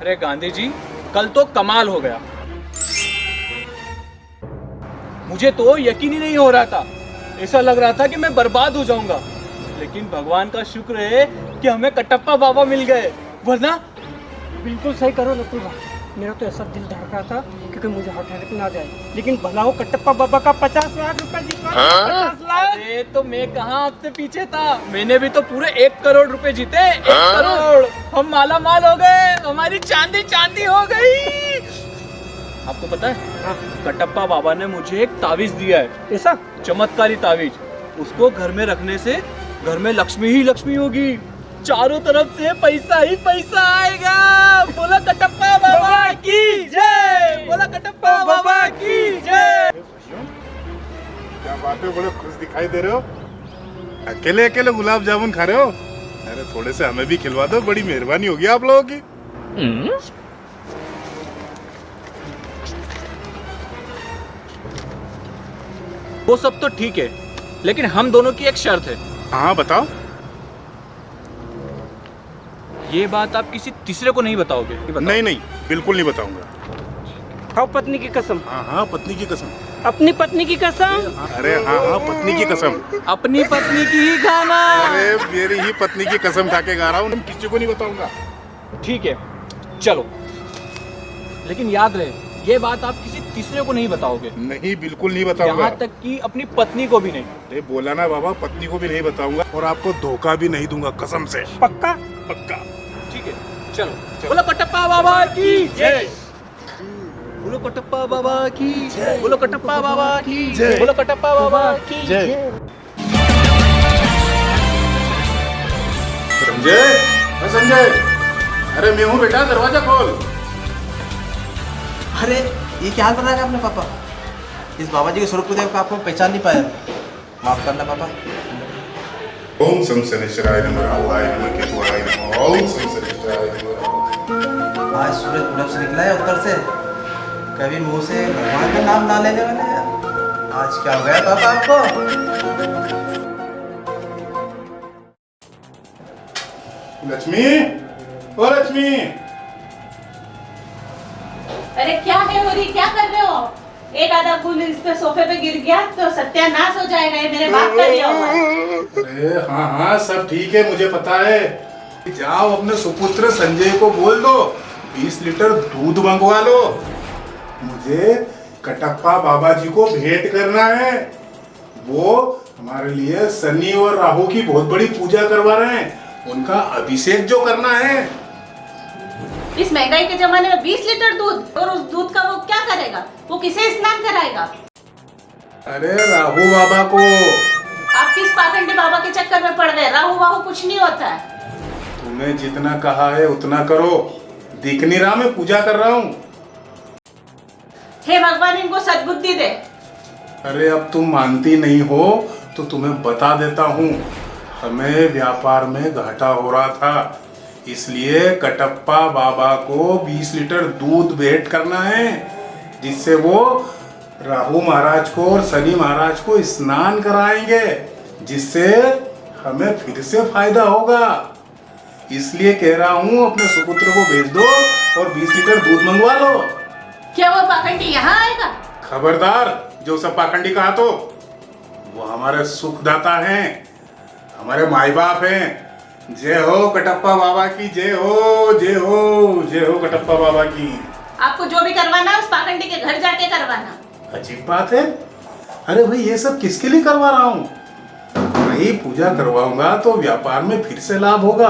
अरे गांधी जी, कल तो कमाल हो गया। मुझे तो यकीन ही नहीं हो रहा था। ऐसा लग रहा था कि मैं बर्बाद हो जाऊंगा, लेकिन भगवान का शुक्र है कि हमें कटप्पा बाबा मिल गए, वरना। बिल्कुल सही करो नकुल भाई, मेरा तो ऐसा दिल धड़क रहा था क्योंकि मुझे हार्ट अटैक ना जाए, लेकिन भला हो कटप्पा बाबा का 50 लाख रुपए जीतवा। 50 लाख। अरे तो मैं कहाँ आपसे पीछे था, मैंने भी तो पूरे 1 करोड़ रुपए जीते। 1 करोड़। हम माला माल हो गए, हमारी चांदी चांदी हो गई। आपको पता है, कटप्पा बाबा ने मुझे एक तावीज दिया है, ऐसा? चमत्कारी तावीज। उसको घर में रखने से घर में लक्ष्मी ही लक्ष्मी होगी, चारों तरफ से पैसा ही पैसा आएगा। बोला कटप्पा बाबा की जय, बोला कटप्पा बाबा की जय। क्या बात है, बड़े खुश दिखाई दे रहे हो। अकेले अकेले गुलाब जामुन खा रहे हो। अरे थोड़े से हमें भी खिलवा दो, बड़ी मेहरबानी होगी आप लोगों की। वो सब तो ठीक है, लेकिन हम दोनों की एक शर्त है। हाँ बताओ। ये बात आप किसी तीसरे को नहीं बताओगे? नहीं नहीं, बिल्कुल नहीं बताऊंगा। खाओ पत्नी की कसम। हाँ हाँ, पत्नी की कसम। अपनी पत्नी की कसम। अरे हाँ हाँ, पत्नी की कसम। अपनी पत्नी की ही खाना। अरे मेरी ही पत्नी की कसम खा के गा रहा हूँ, किसी को नहीं बताऊंगा। ठीक है, चलो, लेकिन याद रहे, ये बात आप किसी तीसरे को नहीं बताओगे। नहीं, बिल्कुल नहीं बताऊंगा। यहाँ तक कि अपनी पत्नी को भी नहीं। अरे बोला ना बाबा, पत्नी को भी नहीं बताऊंगा और आपको धोखा भी नहीं दूंगा, कसम से। पक्का? पक्का। ठीक है, चलो। बोलो कटप्पा बाबा की जय, बोलो कटप्पा बाबा की जय, बोलो कटप्पा बाबा की जय, बोलो कटप्पा बाबा की जय। संजय, संजय, अरे मैं हूँ बेटा, दरवाजा खोल। अरे ये क्या हाल बना रहा है आपने पापा? इस बाबा जी के स्वरूप को देख आपको पहचान नहीं पाया। माफ करना पापा। ओम सम शनिश्चराय नमः, ओम नमः केतुवाय नमः, ओम सम शनिश्चराय नमः। आज सूरज पूरब से निकला है उत्तर से, कभी मुंह से भगवान का नाम ना लेने वाले यार। आज क्या हो गया पापा आपको? लक्ष्मी, ओ लक्ष्मी। अरे क्या है हो रही, क्या कर रहे हो? एक आधा फूल इस पे सोफे पे गिर गया तो सत्यानाश हो जाएगा। ये मेरे बाप का दिया हुआ है। अरे हाँ हाँ, सब ठीक है, मुझे पता है। जाओ अपने सुपुत्र संजय को बोल दो 20 लीटर दूध मंगवा लो। मुझे कटप्पा बाबा जी को भेंट करना है। वो हमारे लिए शनि और राहु की बहुत बड़ी पूजा करवा रहे हैं, उनका अभिषेक जो करना है। इस महंगाई के जमाने में 20 लीटर दूध, और उस दूध का वो क्या करेगा? वो किसे स्नान कराएगा? अरे राहु बाबा को। आप किस पाखंडी बाबा के चक्कर में पड़ गए? राहु वाहु कुछ नहीं होता है। तुम्हें जितना कहा है उतना करो, दिख नहीं रहा मैं पूजा कर रहा हूँ। हे भगवान, इनको सद्बुद्धि दे। अरे अब तुम मानती नहीं हो तो तुम्हें बता देता हूँ। हमें व्यापार में घाटा हो रहा था, इसलिए कटप्पा बाबा को 20 लीटर दूध भेंट करना है, जिससे वो राहु महाराज को और शनि महाराज को स्नान कराएंगे, जिससे हमें फिर से फायदा होगा। इसलिए कह रहा हूँ अपने सुपुत्र को भेज दो और 20 लीटर दूध मंगवा लो। क्या वो पाखंडी यहाँ आएगा? खबरदार, जो सब पाखंडी कहा तो वो हमारे सुखदाता हैं, हमारे माई बाप हैं। जय हो कटप्पा बाबा की, जय हो, जय हो, जय हो कटप्पा बाबा की। आपको जो भी करवाना है उस पाखंडी के घर जाके करवाना। अजीब बात है। अरे भाई, ये सब किसके लिए करवा रहा हूँ? भाई पूजा करवाऊंगा तो व्यापार में फिर से लाभ होगा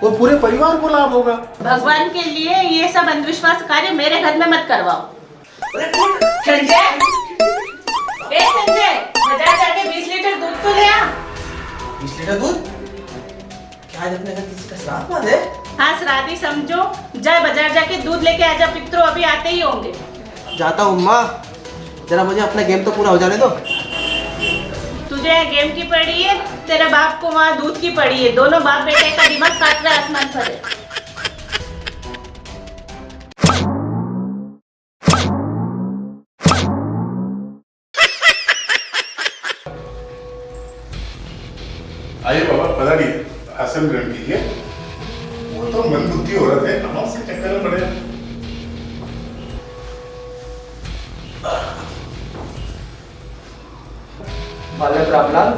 और पूरे परिवार को लाभ होगा। भगवान के लिए ये सब अंधविश्वास कार्य मेरे घर में मत करवाओ। संजय, ए संजय, बाजार जाके 20 लीटर दूध तो ले आ। 20 लीटर दूध? क्या आज अपने घर किसी का श्राद्ध वाद है? हाँ, श्राद्ध ही समझो। जा बाजार जाके दूध लेके आजा, पितरों अभी आते ही होंगे। जाता हूँ माँ, जरा मुझे अपना गेम तो पूरा हो जाने दो। तुझे यहाँ गेम की पड़ी है, तेरे बाप को वहाँ दूध की पड़ी है। दोनों बाप बेटे का दिमाग सातवें आसमान पर है। आइए बाबा, पधारिए, आसन ग्रहण कीजिए। वो तो मंदबुद्धि औरत है, कहाँ उसके चक्कर में पड़े। बालक रामलाल,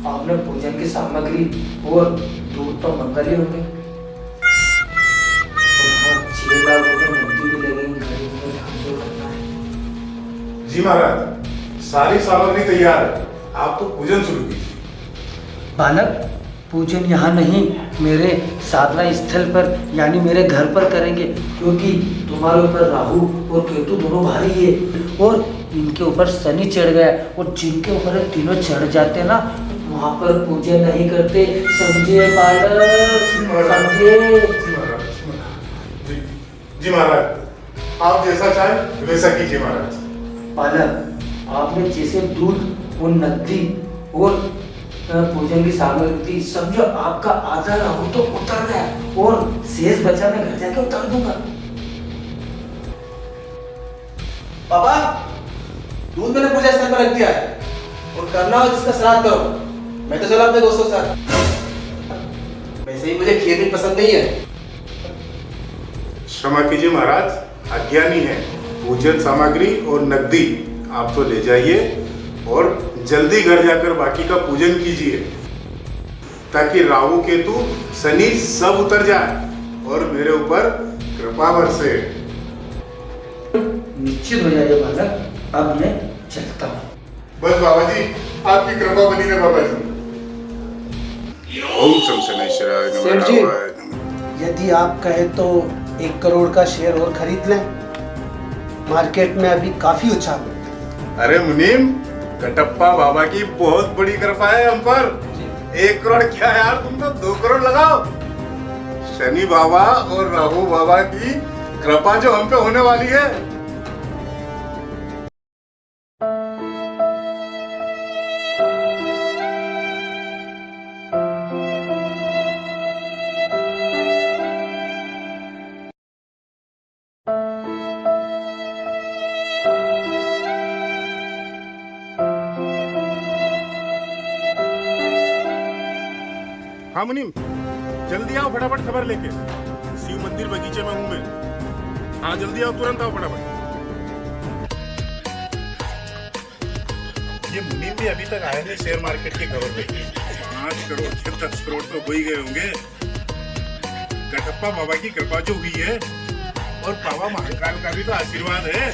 आपने पूजन की सामग्री और दूध तो मंगा लिए होंगे। और हाँ, 6 लाख रुपए नकदी भी लगेंगे, गरीब को ध्यान जो करना है। जी महाराज, सारी सामग्री तैयार है, आप तो पूजन शुरू कीजिए। बालक, पूजन यहाँ नहीं, मेरे साधना स्थल पर यानी मेरे घर पर करेंगे, क्योंकि तुम्हारे ऊपर राहु और केतु दोनों भारी है और इनके ऊपर शनि चढ़ गया, और जिनके ऊपर ये तीनों चढ़ जाते ना, वहाँ पर पूजन नहीं करते, समझे बालक, समझे। जी महाराज, आप जैसा चाहें वैसा कीजिए महाराज। बालक, आपने जैसे दूध और नकदी और पूजन की सामग्री, समझो आपका आधा राहु तो उतर गया और शेष बचा मैं घर जाके उतार दूंगा। पापा, दूध मैंने पूजा स्थल पर रख दिया है और करना हो जिसका श्राद्ध करो। मैं तो चला अपने दोस्तों के साथ। वैसे ही मुझे खीर भी पसंद नहीं है। क्षमा कीजिए महाराज, अज्ञानी है। पूजन सामग्री और नकदी आप तो ले जाइए और जल्दी घर जाकर बाकी का पूजन कीजिए, ताकि राहु केतु शनि सब उतर जाए और मेरे ऊपर कृपा बरसे। निश्चित हो जाइए बालक, अब मैं चलता हूँ। बस बाबा जी, आपकी कृपा बनी रहे बाबा जी। ओम शम शनैश्वराय नमः। सेठ जी, रावाय नमः। यदि आप कहें तो 1 करोड़ का शेयर और खरीद लें। मार्केट में अभी काफी उछाल है। अरे मुनीम, कटप्पा बाबा की बहुत बड़ी कृपा है हम पर। 1 करोड़ क्या यार, तुम तो 2 करोड़ लगाओ। शनि बाबा और राहु बाबा की कृपा जो हम पे होने वाली है। हाँ मुनीम, जल्दी आओ फटाफट खबर लेके। शिव मंदिर बगीचे में हूँ मैं। हाँ जल्दी आओ, तुरंत आओ फटाफट। ये मुनीम भी अभी तक आया नहीं शेयर मार्केट की खबर पे। 5 करोड़ से 10 करोड़ तो हो ही गए होंगे। कटप्पा बाबा की कृपा जो हुई है और बाबा महाकाल का भी तो आशीर्वाद है।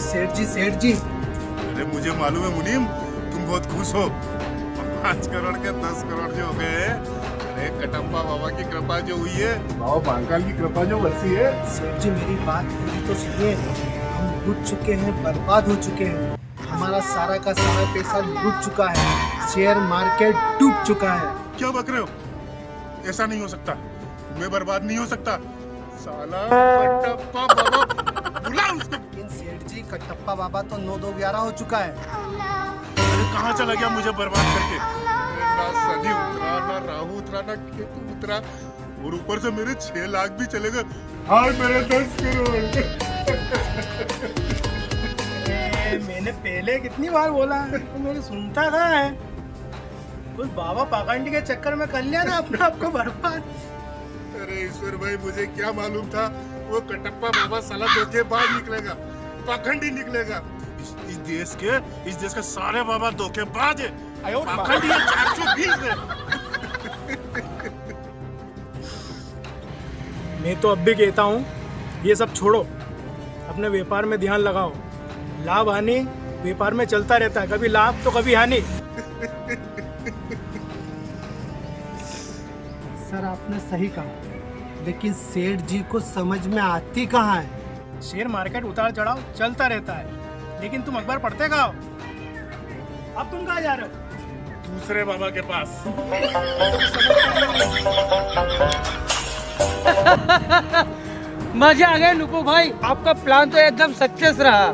सेठ जी, अरे मुझे मालूम है मुनीम, तुम बहुत खुश हो। 5 करोड़ के 10 करोड़ जो हो गए। अरे कटप्पा बाबा की कृपा जो हुई है, बाबा महाकाल की कृपा जो बरसी है। सेठ जी मेरी बात पूरी तो सुनिए। हम लूट चुके हैं, बर्बाद हो चुके हैं। हमारा सारा का सारा पैसा लूट चुका है। शेयर मार्केट डूब चुका है। क्या बक रहे हो? ऐसा नहीं हो सकता, मैं बर्बाद नहीं हो सकता। साला कटप्पा बाबा, बुला उसको। लेकिन सेठ जी, कटप्पा बाबा तो 9-2-11 हो चुका है। अरे कहाँ चला गया मुझे बर्बाद करके? ना शनि उतरा, ना राहु उतरा, ना केतु उतरा, और ऊपर से मेरे 6 लाख भी चले गए। हाय मेरे 10 करोड़। मैंने पहले कितनी बार बोला है, तो मेरी सुनता कहाँ है? उस बाबा पाखंडी के चक्कर में कर लिया ना अपने आप को बर्बाद। अरे ईश्वर भाई, मुझे क्या मालूम था वो कटप्पा बाबा साला धोखेबाज निकलेगा, पाखंडी निकलेगा। इस देश के सारे बाबा धोखेबाज है, पाखंडी है, 420 है। मैं तो अब भी कहता हूँ, ये सब छोड़ो, अपने व्यापार में ध्यान लगाओ। लाभ हानि व्यापार में चलता रहता है, कभी लाभ तो कभी हानि। सर आपने सही कहा, लेकिन सेठ जी को समझ में आती कहाँ है। शेयर मार्केट उतार चढ़ाव चलता रहता है, लेकिन तुम अखबार पढ़ते कहाँ हो? अब तुम कहाँ जा रहे हो? दूसरे बाबा के पास। मजे आ गए नुपू भाई, आपका प्लान तो एकदम सक्सेस रहा।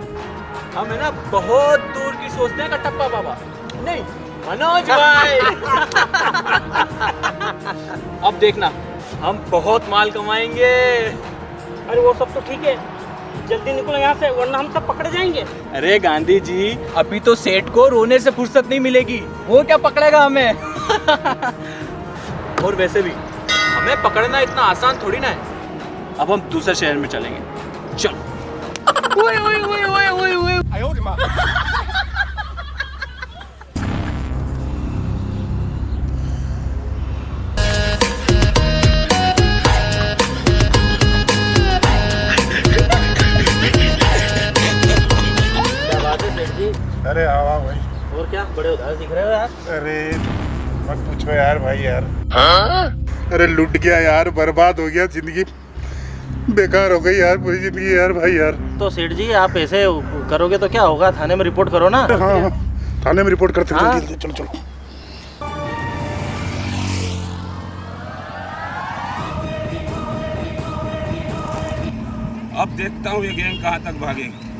हम है ना बहुत दूर की सोचते हैं कटप्पा बाबा, नहीं मनोज भाई। अब देखना, हम बहुत माल कमाएंगे। अरे वो सब तो ठीक है, जल्दी निकलो यहाँ से वरना हम सब पकड़े जाएंगे। अरे गांधी जी, अभी तो सेठ को रोने से फुर्सत नहीं मिलेगी, वो क्या पकड़ेगा हमें। और वैसे भी हमें पकड़ना इतना आसान थोड़ी ना है। अब हम दूसरे शहर में चलेंगे, चलो। ओए ओए ओए ओए ओए ओए, आयो रे माँ। अरे हाँ भाई, और क्या बड़े उदास दिख रहे हो यार। अरे मत पूछो यार भाई यार। अरे लुट गया यार, बर्बाद हो गया, जिंदगी बेकार हो गई यार, पूरी जिंदगी यार भाई यार। तो सेठ जी आप ऐसे करोगे तो क्या होगा, थाने में रिपोर्ट करो ना। हाँ, थाने में रिपोर्ट करते हैं, हाँ। जल्दी चलो चलो। अब देखता हूँ ये गैंग कहाँ तक भागेंगे।